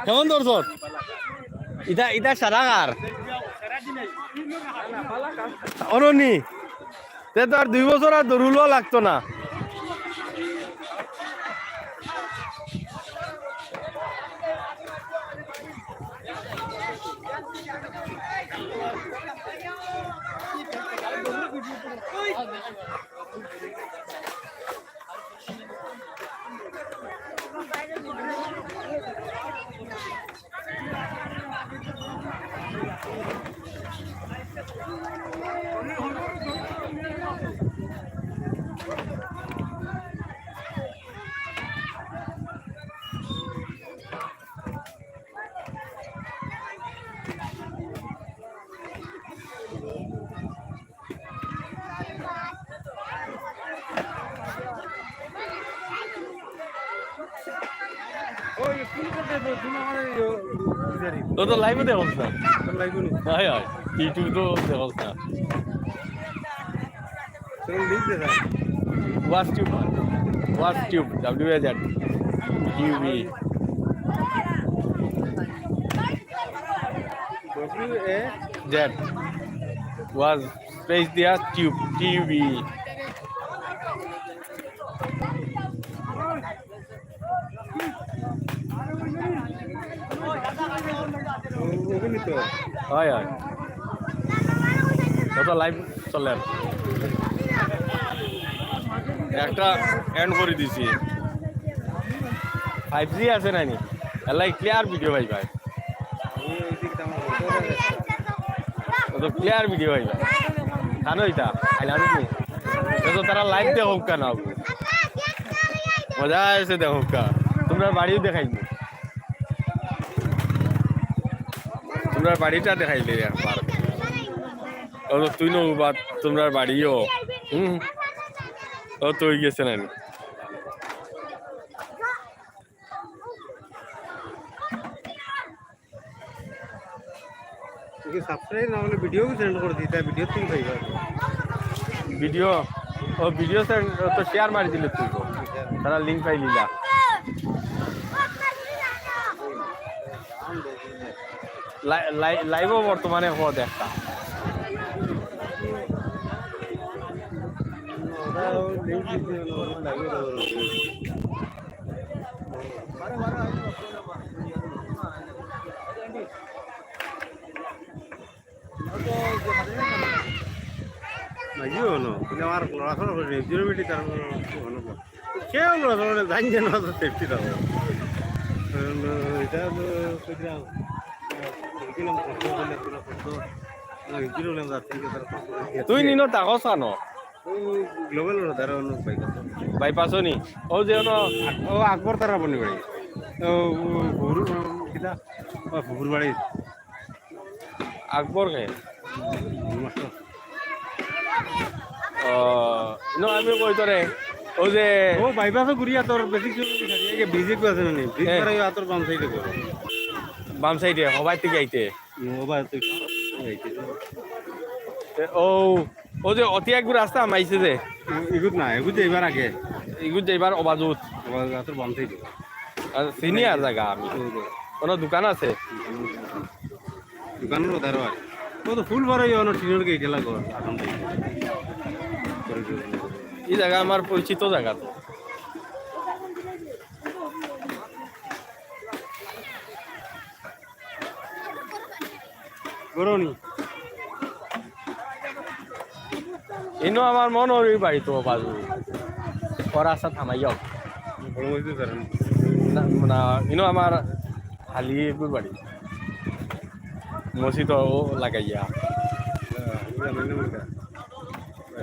কেমন দর্শক ইটা ইটা সারাগার অননি তে তো আর 2 বছর আর দরুলও লাগতো না। তো তো লাইভে দেখো না লাইভ নি হাই হাই ইউটিউব তো দেখো না তো লিংক দে watch tube WAZ TV WAZ was space dia tube TV হয় হয় কত লাইভ চলে একটা এন্ড করে দিছি 5G আছে নানি এলাই ক্লিয়ার ভিডিও ভাই ভাই তো ক্লিয়ার ভিডিও ভাই ভাই খানো এটা আইলাম নি তো তারা লাইভ দেখো কেন মজা আছে দেখো কা তোমরা বাড়িও দেখাইনি তোমরা বাড়িটা দেখাইলে একবার ও তুই নো বাদ তোমরা বাড়িও ও তো গেছে না সাবস্ক্রাইব না হলে ভিডিও সেন্ড করে দিতা ভিডিও তুমি পাইবা ভিডিও ও ভিডিও সেন্ড তো শেয়ার মারি দিলে তুই তারা লিংক পাই লিলা লাইভও বর্তমানে হওয়া দেখা আমার লড়াশোনা করে জিরোমিটি তার কেউ লড়াশোনা জানি যেন সেফটি থাকবে এটা তুই নিনো তাকো সানো গ্লোবাল তার বাইপাসও নি ও যে ও আকবর তারা বনি বাড়ি ফুকুর বাড়ি আকবর কে নো আমি কই তোরে ও যে ও বাইপাসও ঘুরিয়া তোর বেশি ব্রিজে কো আছে না নি ব্রিজ করে তোর বাম সাইডে হবাই থেকে আইতে হবাই থেকে আইতে ও ও যে অতি একগুলো রাস্তা মাইছে যে এগুত না এগুত যাইবার আগে এগুত যাইবার অবাজুত তোর বাম সাইডে আর সিনিয়র জায়গা আমি কোনো দোকান আছে দোকানের ওধার হয় ও তো ফুল ভরে টিনের কে গেলা ঘর এখন এই জায়গা আমার পরিচিত জায়গা তো গরনি ইনো আমার মন ওই বাড়ি তো বাজু ওর আশা থামাইও না ইনো আমার হালিগুর বাড়ি মসজিদ লাগাইয়া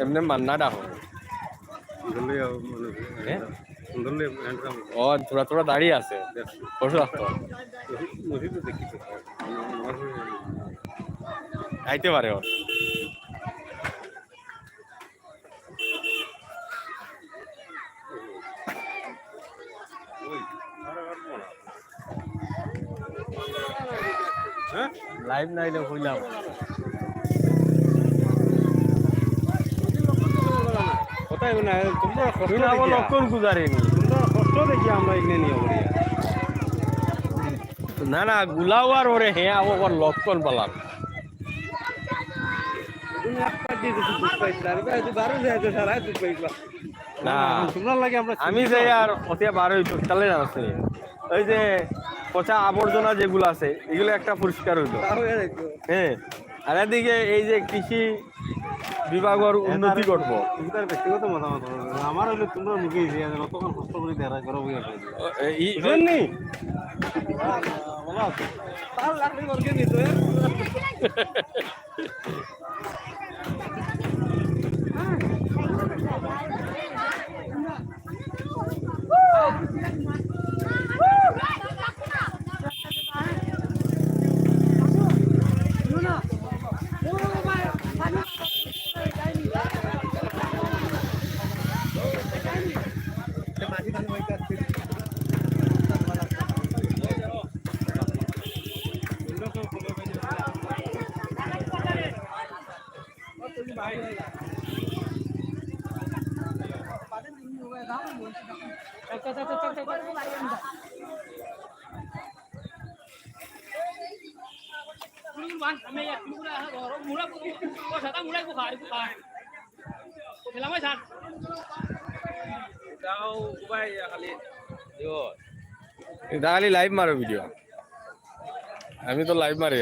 এমনি মান্না ডাক ও থোড়া থোড়া দাঁড়িয়ে আছে আইতে পারে ওর লাইভ নাইলে হইলাম কোথায় না তোমরা কষ্ট তুই না আমার লক্ষণ গুজারিনি তোমরা কষ্ট দেখি আমরা এখানে নিয়ে করি না না গুলাও আর ওরে হ্যাঁ আবার লক্ষণ পালাম তুমি একটা দিয়ে দিছি দুধ পাইছিলা আর ভাই তুই বারো যায় তো সারা দুধ পাইছিলা না তোমরা লাগে আমরা আমি যাই আর অতিয়া বার হইতো তাহলে না আছে ওই যে পচা আবর্জনা যেগুলো আছে এগুলো একটা পরিষ্কার হইতো হ্যাঁ আর এদিকে এই যে কৃষি বিভাগের উন্নতি করবো তোমার ব্যক্তিগত মতামত আমার হইলে তোমরা মুখে এসে অতক্ষণ কষ্ট করে দেখা করো জানি বলো তার লাকড়ি করকে নিত খালি লাইভ মারো ভিডিও আমি তো লাইভ মারি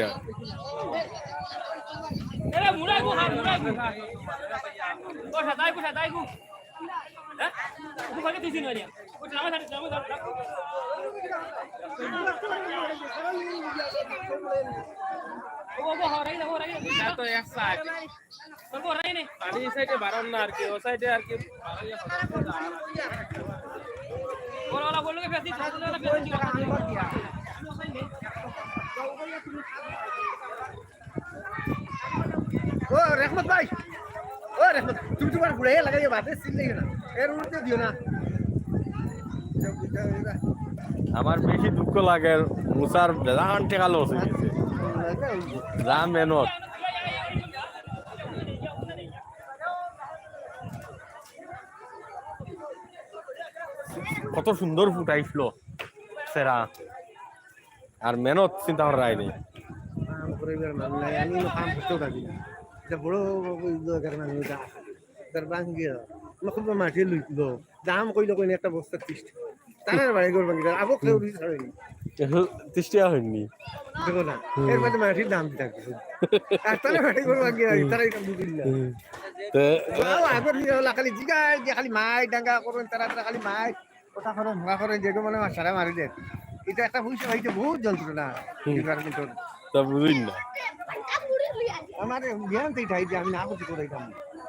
ও রহমত ভাই ও রহমত তুমি তোমার ঘুরে লাগাইয়া বাতে সিল নেই না এর উঠতে দিও না আমার বেশি দুঃখ লাগে মুসার বেজান টেকা লস হয়ে গেছে যা মেহনত কত সুন্দর ফুটাইছিল সেরা আর মেহনত চিন্তা করার রায় নেই কাম করিবার মান নাই আমি কাম করতেও থাকি না এটা বড় জায়গার মানুষ তার বাঙ্গিয়া লক্ষ মাটি লইছিল দাম কইলো কইনি একটা বস্তা 30 তার বাড়ি করব কি আবো কেউ দিছ হয়নি তিষ্টিয়া হয়নি দেখো না এর মধ্যে মাটির দাম দিতে থাকছে আর তার বাড়ি করব কি তারাই কাম দিল তো আগর খালি জিগায় যে খালি মাই ডাঙ্গা করেন তারা খালি মাই কথা করেন ভা করেন যেটা মানে মাছারা মারি দেন এটা একটা বুঝতে হইতে বহুত যন্ত্রণা কিন্তু তা বুঝিন না আমার জ্ঞান তো এটাই যে আমি না করতে করে দিতাম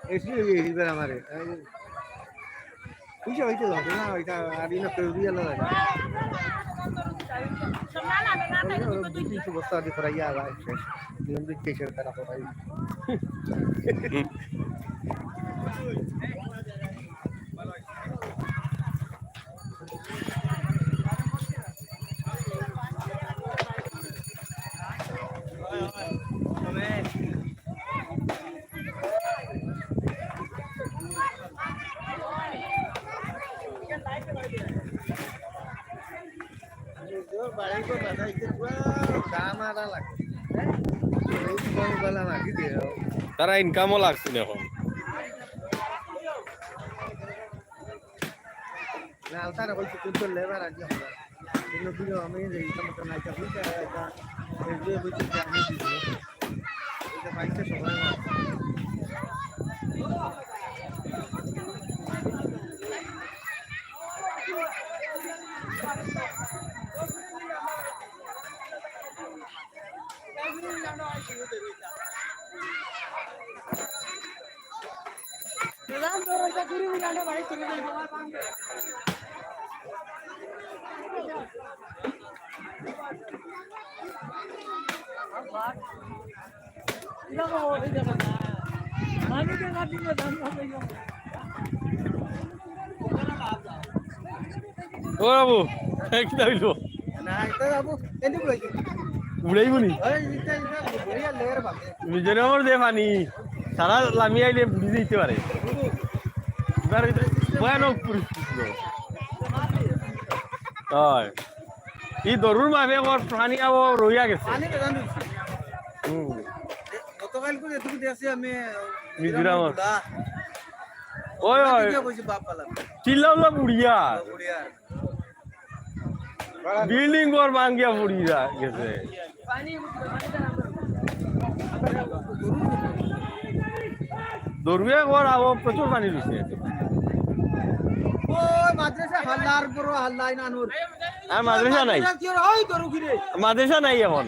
এসে এইবার আমার বুঝতে হইতে হবে না এটা আর ইনা কেউ দিয়ে না কিছু বস্তা দিয়ে করাইয়া আবার শেষ নিয়ম দিচ্ছে সে তারা করাই তারা ইনকামও লাগছে এখন না তারা কইছে কিন্তু লেবার আজ হবে কিন্তু দিও আমি যে ইনকামটা নাই তা বুঝতে এটা এই যে বুঝতে আমি দিই এটা পাইছে সবাই ও বাবু কি হইলো না এটা বাবু এন্ড কইছি উড়াইবনি এই এটা বড়িয়া লেয়ার বাকি মিজোরামর দে পানি সারা লামি আইলে বুঝি দিতে পারে এবার ভয়ানক পরিস্থিতি হয় ই দরুর মাঝে ওর প্রাণী আবো রইয়া গেছে গতকাল করে তুমি দেখছি আমি মিজোরাম ওই ওই চিল্লাউলা বুড়িয়া বিল্ডিং ওর ভাঙ্গিয়া বুড়িয়া গেছে দরুয়া ওর আবো প্রচুর পানি দিছে ওই মাদ্রাসা হাল্লার বড় হাল্লাই নানুর আর মাদ্রাসা নাই কি ওই দরু ঘিরে মাদ্রাসা নাই এখন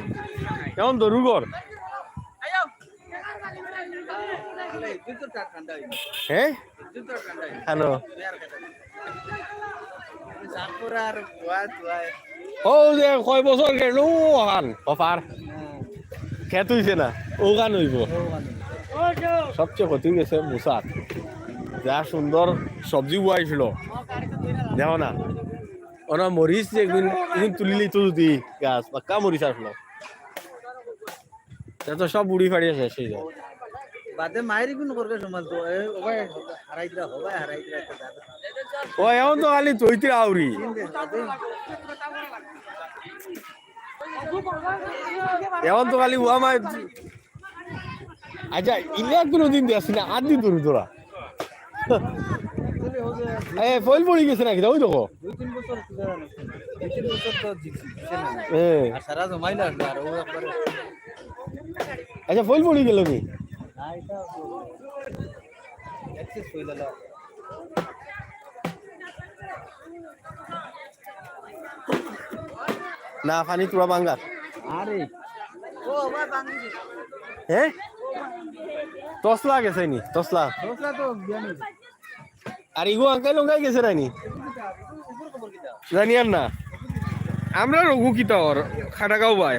এখন দরুগর হ্যাঁ হ্যালো ও যে কয় বছর গেল ওখান অফার খেত হইছে না ওখান হইব সবচেয়ে ক্ষতি গেছে মুসার যা সুন্দর সবজি উয়াইছিল দেখো না ওরা মরিচ যে একদিন তুলিলি তো যদি গাছ পাক্কা মরিচ আসলো তো সব বুড়ি ফাড়িয়েছে সেই যায় বাদে মায়েরই কোন করবে সমাজ তো ওভাই হারাইরা হবে হারাইরা ও এখন তো খালি তৈতি আউরি এখন তো খালি উয়া মাই আচ্ছা ইলে কোনদিন দিয়েছি না আট দিন ধরে তোরা এ ফল পড়ি গেছে নাকি ওই দেখো 2-3 বছর তো জিতছে না এ আর সারা জমাইলা আর ও একবারে আচ্ছা ফল পড়ি গেল নি না এটা অ্যাক্সেস হইলা না পানি তোরা বাঙ্গার আরে ও ভাই বাঙ্গি হ্যাঁ তসলা গেছে নি তসলা দোসরা তো বিয়ানি আর ইগো আঙ্কাই লঙ্কাই গেছে নানি জানি আর না আমরা রঘু কিতা ওর খাটাগাও ভাই